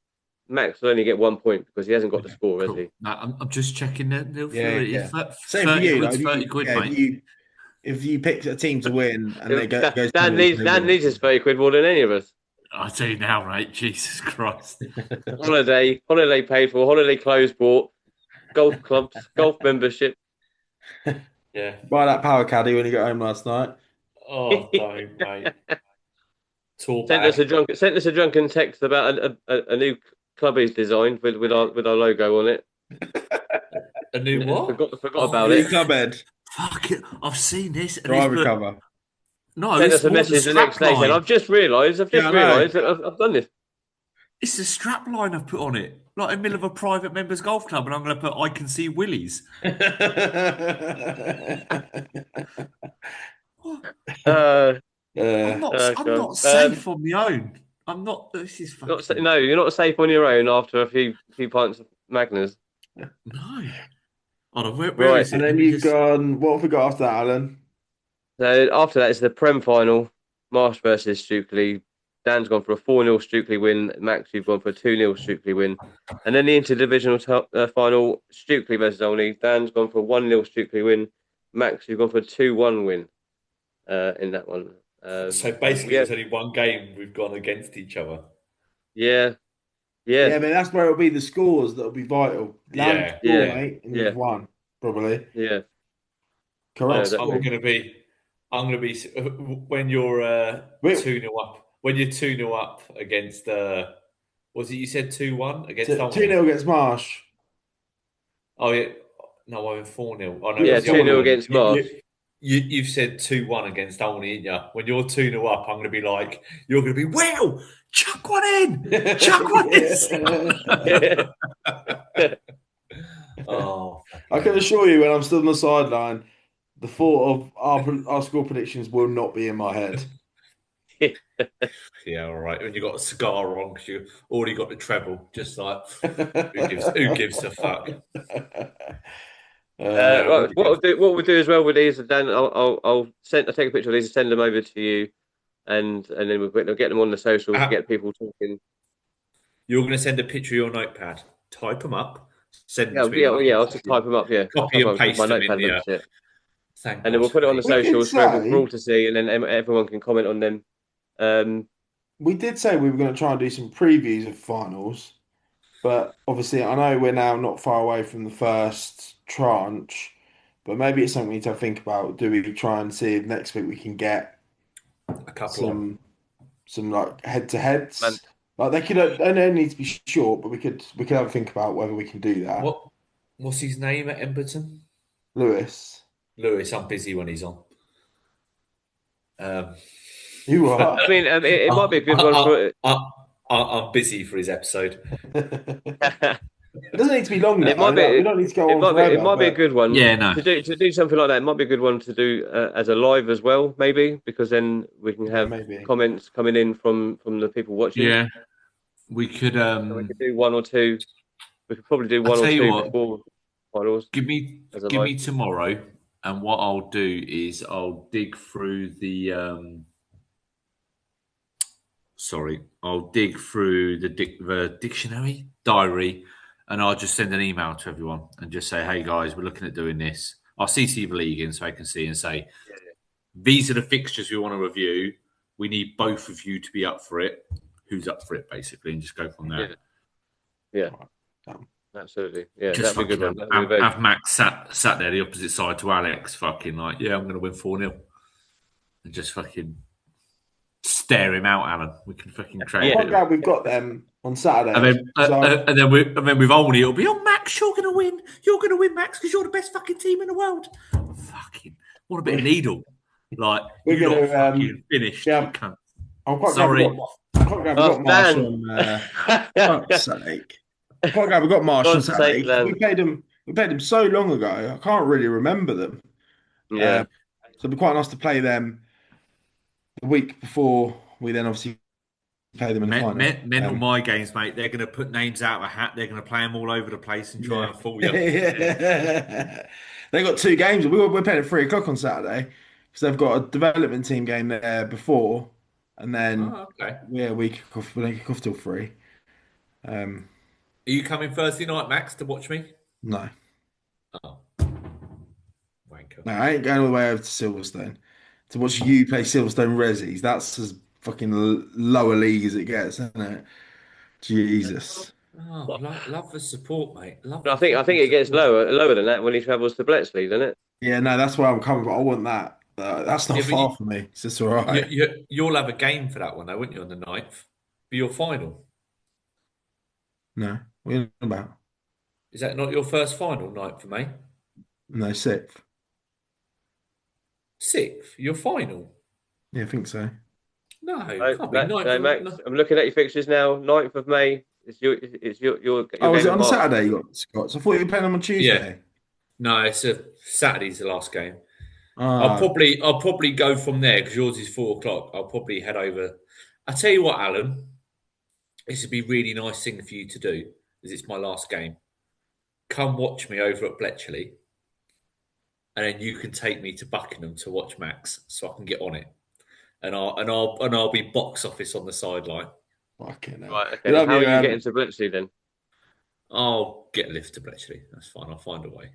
Max will only get 1 point because he hasn't got the score, has Cool. he? No, I'm just checking the fluidity. Yeah. 30 Same for you. quid's Like, 30 quid, mate. if you pick a team to win and it goes Dan penalties, they Dan win. needs his 30 quid more than any of us. I tell you now, mate. Jesus Christ. Holiday paid for, holiday clothes bought, golf clubs, golf membership. Yeah. Buy that power caddy when you got home last night. Oh, don't, mate. Tour Sent us a drunken text about a new club he's designed with our logo on it. A new what? Forgot about it. Club head. Fuck it. I've seen this. And Driver cover. No, Sent this us a message the next day saying, I've just realised that I've done this. It's the strap line I've put on it. Like in the middle of a private members golf club, and I'm going to put I can see willies. I'm not safe on my own. I'm not. This is fucking... No, you're not safe on your own after a few pints of Magners. No. Hold on, where is it? And then you've gone. What have we got after that, Alan? So after that is the Prem final, Marsh versus Stewkley. Dan's gone for a 4-0 Stewkley win. Max, you've gone for a 2-0 Stewkley win. And then the interdivisional final, Stewkley versus Olney. Dan's gone for a 1-0 Stewkley win. Max, you've gone for a 2-1 win in that one. So basically, there's only one game we've gone against each other. Yeah. Yeah, but that's where it'll be the scores that'll be vital. Land score, mate, and you've won, probably. Yeah. Correct. I'm going to be when you're 2-0 up. When you're 2-0 up against was it you said 2-1 against 2-0 against Marsh. Oh yeah, no, I went 4-0. Oh, no, yeah, 2-0 against Marsh. You've said 2-1 against Olney, ain't you? When you're 2-0 up, I'm going to be like, you're going to be, wow, chuck one in, chuck one in. Oh, I can assure you, when I'm still on the sideline, the thought of our score predictions will not be in my head. Yeah, all right. When you got a cigar on because you already got the treble, just like who gives a fuck? Right, what we'll do as well with these, Dan, I'll take a picture of these and send them over to you, and then we'll get them on the socials to get people talking. You're going to send a picture of your notepad, type them up, send them to me. Yeah. I'll just type them up. Yeah, Copy and paste my them notepad in. Yeah. And then we'll put it on the socials for all to see, and then everyone can comment on them. We did say we were going to try and do some previews of finals, but obviously I know we're now not far away from the first tranche, but maybe it's something we need to think about. Do we try and see if next week we can get a couple some like head-to-heads? Like they don't need to be short, but we could have a think about whether we can do that. What's his name at Emberton? Lewis, I'm busy when he's on. You are. I mean, it might be a good one for. I'm busy for his episode. It doesn't need to be long. We don't need to go on forever. It might be a good one. Yeah, no. To do something like that. It might be a good one to do as a live as well, maybe, because then we can have comments coming in from the people watching. Yeah, we could. So we could do one or two. We could probably do one or two before finals. Give me tomorrow, and what I'll do is I'll dig through the. I'll dig through the dictionary diary, and I'll just send an email to everyone and just say, "Hey guys, we're looking at doing this." I'll CC the league in so I can see and say, "These are the fixtures we want to review. We need both of you to be up for it. Who's up for it, basically, and just go from there." Yeah. Absolutely. Yeah, just that'd be a good one. Have Max sat there the opposite side to Alex, fucking like, "Yeah, I'm going to win 4-0," and just fucking stare him out, Alan. We can fucking trade. I'm glad we've got them on Saturday. And then with Olney, it'll be, "Oh, Max, you're going to win. You're going to win, Max, because you're the best fucking team in the world." Fucking, what a bit of needle. Like, we're going to fucking finished. Yeah, I'm quite sorry. Glad we got Marsh on. Fuck's sake. I'm quite glad we got Marsh on Saturday. We played them so long ago. I can't really remember them. Yeah. So it'd be quite nice to play them the week before we then obviously play them in the final. Mental my games, mate. They're going to put names out of a hat. They're going to play them all over the place and try and fool you. They got 2 games. We're playing at 3:00 on Saturday because they've got a development team game there before, and then we kick off till 3. Are you coming Thursday night, Max, to watch me? No. Oh. Wanker. No, I ain't going all the way over to Silverstone to watch you play Silverstone Resis. That's as fucking lower league as it gets, isn't it? Jesus. Oh, love the support, mate. I think it gets lower than that when he travels to Bletchley, doesn't it? Yeah, no, that's where I'm coming. But I want that. That's not far from me. It's just all right. You'll have a game for that one, though, won't you, on the 9th? For your final. No, what are you talking about? Is that not your first final night for me? No, 6th. 6th? Your final? Yeah, I think so. No, can't be 9th. Max, I'm looking at your fixtures now. 9th of May. It's your oh, is it on Saturday you got Scots? I thought you were playing them on Tuesday. Yeah. No, it's Saturday's the last game. I'll probably go from there because yours is 4:00. I'll probably head over. I tell you what, Alan, this would be a really nice thing for you to do, because it's my last game. Come watch me over at Bletchley, and then you can take me to Buckingham to watch Max, so I can get on it, and I'll be box office on the sideline. Fucking hell. Right, okay. How are you getting to Bletchley then? I'll get a lift to Bletchley. That's fine. I'll find a way.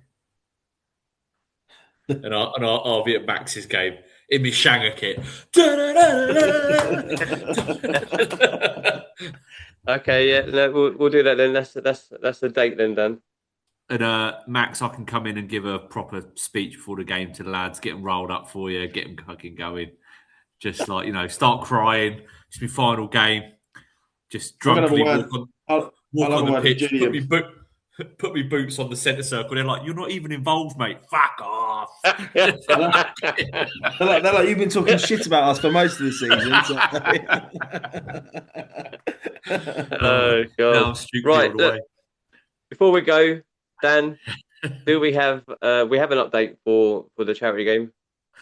And I'll be at Max's game in my Shanger kit. Okay, yeah, no, we'll do that then. That's the date then, Dan. And Max, I can come in and give a proper speech before the game to the lads, get them rolled up for you, get them fucking going. Just like, start crying. It's my final game. Just drunkenly walk on the pitch, put me boots on the centre circle. They're like, "You're not even involved, mate. Fuck off." They're like, "You've been talking shit about us for most of the season." So. Oh God! Right. Before we go, Dan, do we have an update for the charity game,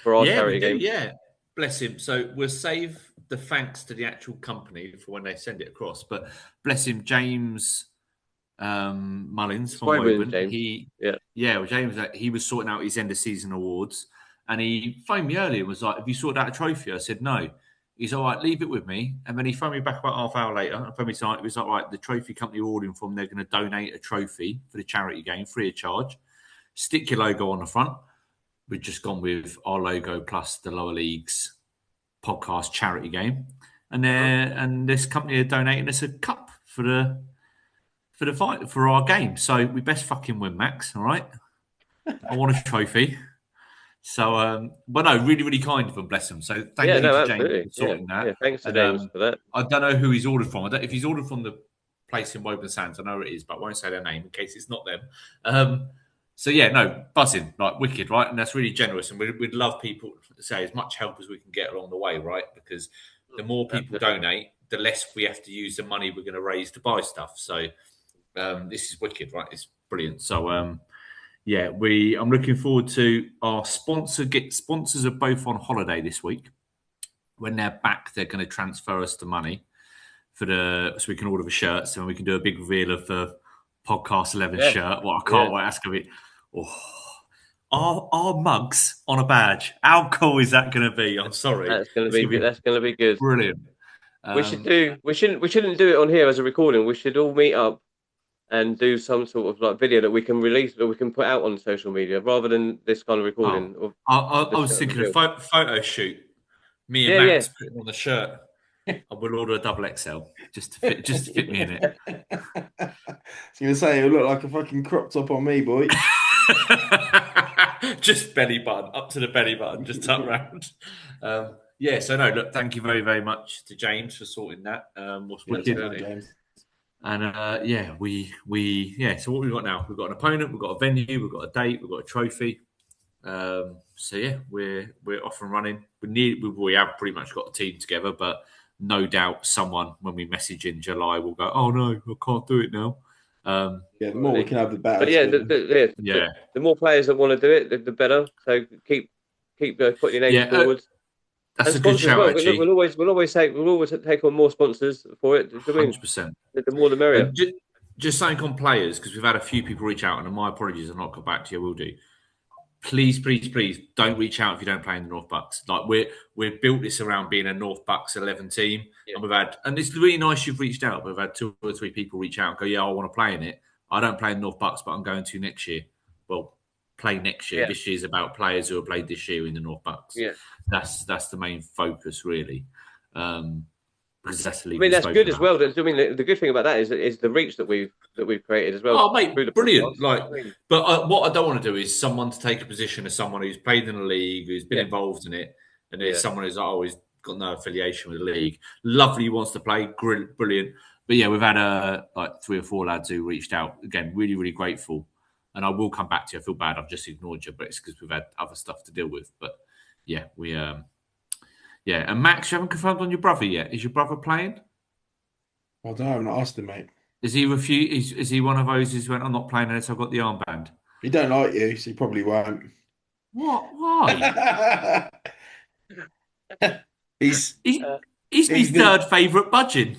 for our charity game? Yeah, bless him. So we'll save the thanks to the actual company for when they send it across. But bless him, James Mullins from Woburn, Woburn. James. Well, James, he was sorting out his end of season awards, and he phoned me earlier and was like, "Have you sorted out a trophy?" I said, "No." He's all right, leave it with me. And then he phoned me back about half hour later. And phoned me tonight. He was like, right, the trophy company you're ordering from, they're going to donate a trophy for the charity game free of charge. Stick your logo on the front. We've just gone with our logo plus the lower leagues podcast charity game. And this company are donating us a cup for the fight for our game. So we best fucking win, Max. All right. I want a trophy. So, but no, really, really kind of them, bless them. So thank you to James for sorting that. Yeah, thanks to James for that. I don't know who he's ordered from. If he's ordered from the place in Woburn Sands, I know it is, but I won't say their name in case it's not them. So yeah, no, buzzing, like wicked, right? And that's really generous. And we'd love people to say as much help as we can get along the way, right? Because the more people donate, the less we have to use the money we're going to raise to buy stuff. So this is wicked, right? It's brilliant. So yeah, I'm looking forward to our sponsors are both on holiday this week. When they're back, they're going to transfer us the money so we can order the shirts and we can do a big reveal of the Podcast 11 shirt. Well, I can't wait. That's going to be our mugs on a badge. How cool is that going to be? I'm sorry. That's going to be good. Brilliant. We shouldn't do it on here as a recording. We should all meet up and do some sort of like video that we can release, that we can put out on social media, rather than this kind of recording. I was thinking of photo shoot. Me and Max putting on the shirt. I will order a double XL just to fit me in it. I was going to say, it'll look like a fucking crop top on me, boy. Just belly button, up to the belly button, just tuck round. So no, look, thank you very, very much to James for sorting that. What's wicked, James. And so what we've got now, we've got an opponent, we've got a venue, we've got a date, we've got a trophy. So yeah, we're off and running. We have pretty much got a team together, but no doubt someone, when we message in July, will go, "Oh no, I can't do it now." The more we can have, the better. But the more players that want to do it, the better. So keep putting your name forward. That's a good shout. Actually, we'll always take on more sponsors for it. 100%. The more the merrier. Just saying on players, because we've had a few people reach out, and my apologies, I've not got back to you. I will do. Please don't reach out if you don't play in the North Bucks. Like we've built this around being a North Bucks 11 team, and it's really nice you've reached out. We've had 2 or 3 people reach out and go, "Yeah, I want to play in it. I don't play in North Bucks, but I'm going to next year." Well, play next year. This year's about players who have played this year in the North Bucks. Yeah, that's the main focus really. Because that's the league. I mean, that's good as well. I mean, the good thing about that is the reach that we've created as well. Oh, mate, brilliant! But what I don't want to do is someone to take a position as someone who's played in the league, who's been involved in it, and there's someone who's always got no affiliation with the league. Lovely, wants to play, brilliant. But yeah, we've had 3 or 4 lads who reached out. Again, really, really grateful. And I will come back to you. I feel bad. I've just ignored you, but it's because we've had other stuff to deal with. But yeah, and Max, you haven't confirmed on your brother yet. Is your brother playing? I don't know. I haven't asked him, mate. Is he Is he one of those who's went, "I'm not playing unless I've got the armband"? He don't like you, so he probably won't. What? Why? He's my third favourite budging.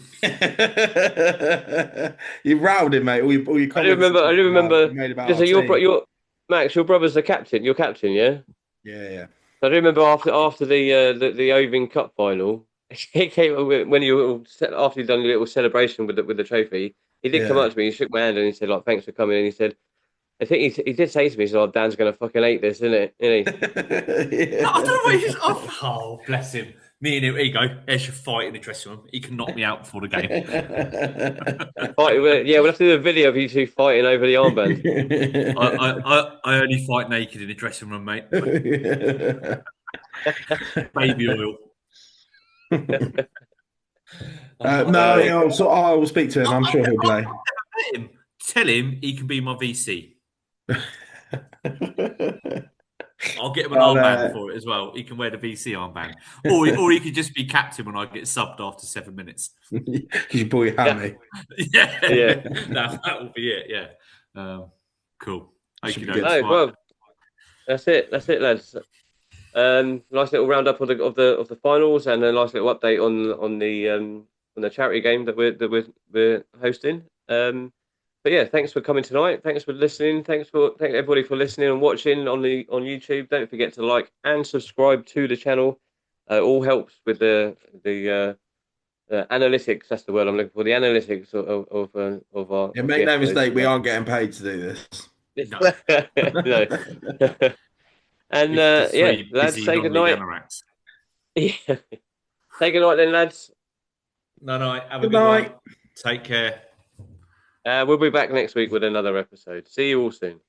You riled him, mate. All your comments. I do remember. So your Max, your brother's the captain. Your captain, yeah. Yeah. I do remember after the Oving Cup final, he came after you'd done your little celebration with the trophy. He did come up to me, he shook my hand, and he said, like, "Thanks for coming." And he said, I think he did say to me, he said, "Oh, Dan's gonna fucking hate this, isn't he?" No, I don't know what he's. Oh, bless him. Me and him, here you go. There's your fight in the dressing room. He can knock me out before the game. We'll have to do a video of you 2 fighting over the armband. I only fight naked in the dressing room, mate. Baby oil. So I will speak to him. I'm sure he'll play. Tell him he can be my VC. I'll get him an armband for it as well. He can wear the VC armband, or he could just be captain when I get subbed after 7 minutes. Because you pull your hammy. Yeah. That will be it. Yeah. Cool. Well, that's it, lads. Nice little roundup of the finals, and a nice little update on the charity game that we're hosting. but yeah, thanks for coming tonight. Thanks for listening. Thank everybody for listening and watching on YouTube. Don't forget to like and subscribe to the channel. It all helps with the analytics. That's the word I'm looking for. The analytics of our Yeah, of make the no episodes. mistake, we aren't getting paid to do this. No. No. And It's the yeah, three lads, busy say good non-league night. anoraks. Yeah. Say good night then, lads. No, have a Good good night. one. Take care. We'll be back next week with another episode. See you all soon.